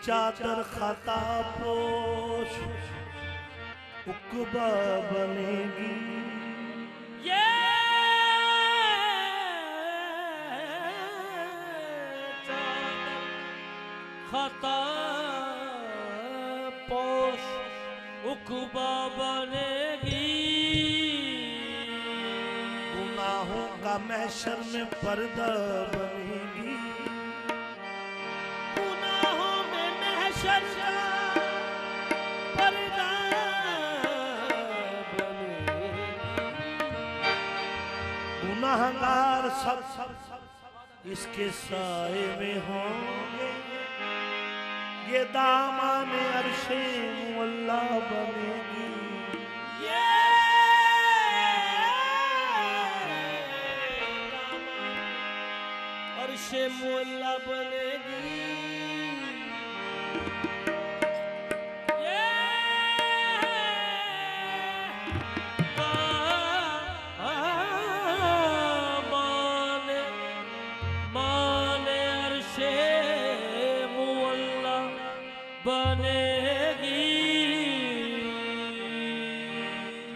चादर खाता पोश उकबा बनेगी। ये खाता पोश उकबा बनेगी। गुनाहों का महशर में पर्दा बनेगी। गुनाहों में महशर का पर्दा बनेगी। गुनाहगार सब इसके साए में होंगे। ये दामन अर्शे मुअल्ला बनेगी। ये अर्शे मुअल्ला बनेगी। माने अर्शे मुअल्ला बनेगी।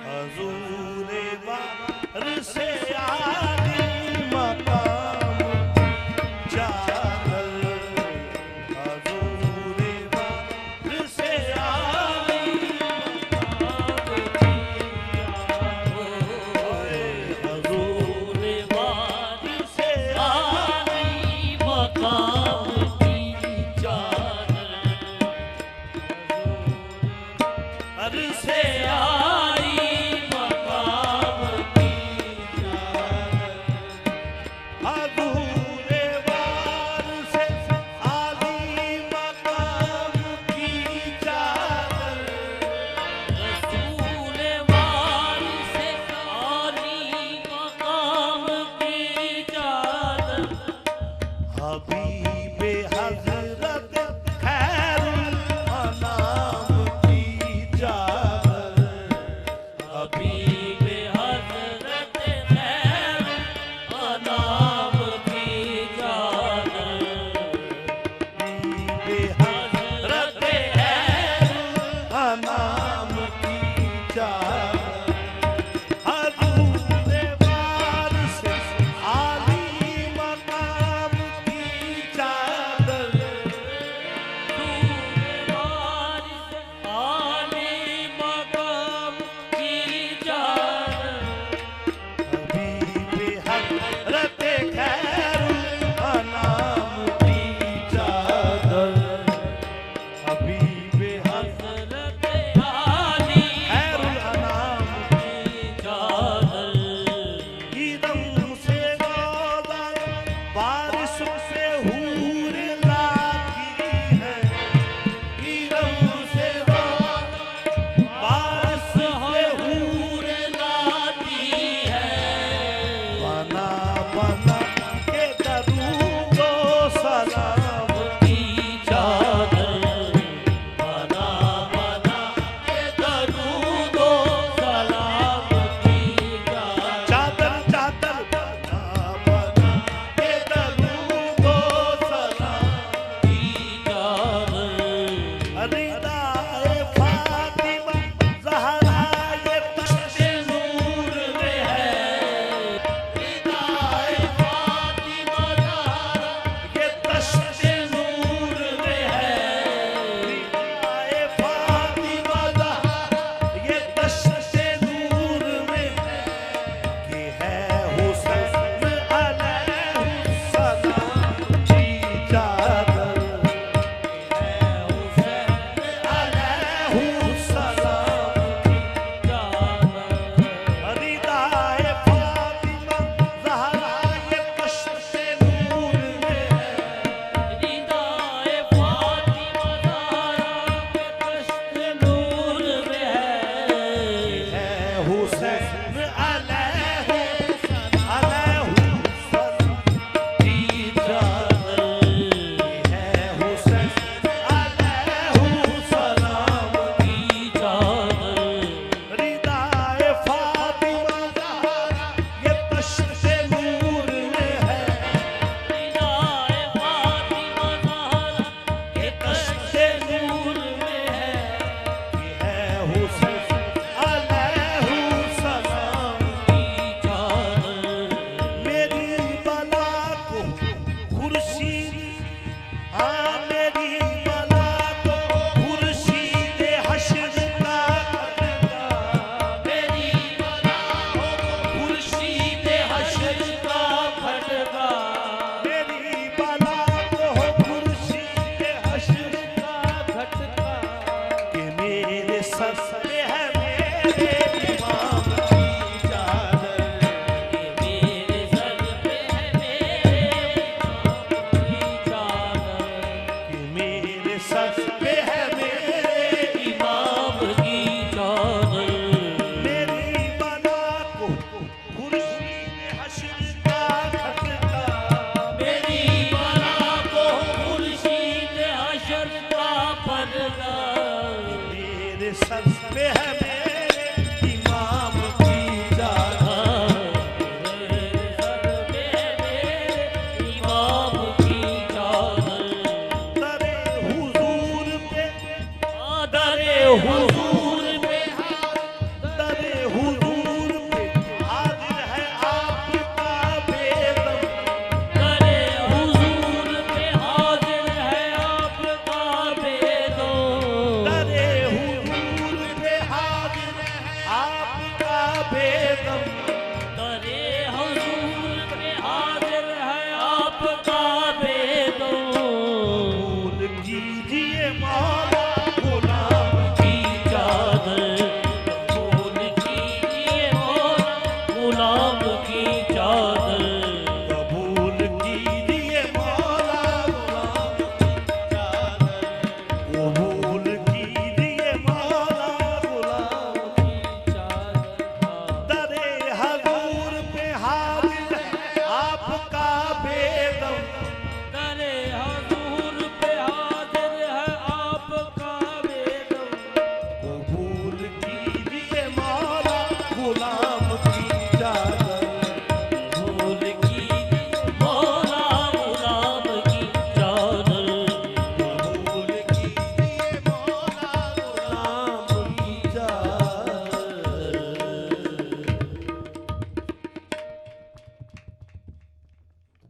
हजूर बार से आली मकाम चादर। हजूर बार से आली हजूर बार से आली मकाम की चादर। हर से आई मकाम चादर मेरे सर पे है मेरे इमाम की चादर। इमाम की चादर दरे हुजूर पे दरे हुजूर पे दरे हुजूर पे हाजिर है आपका बेदम। दरे हुजूर पे हाजिर है आपका बेदो दरे हुजूर पे हाजिर है आपका बेदम। दरे हुजूर पे हाजिर है आपका बेदो कबूल कीजिए मौला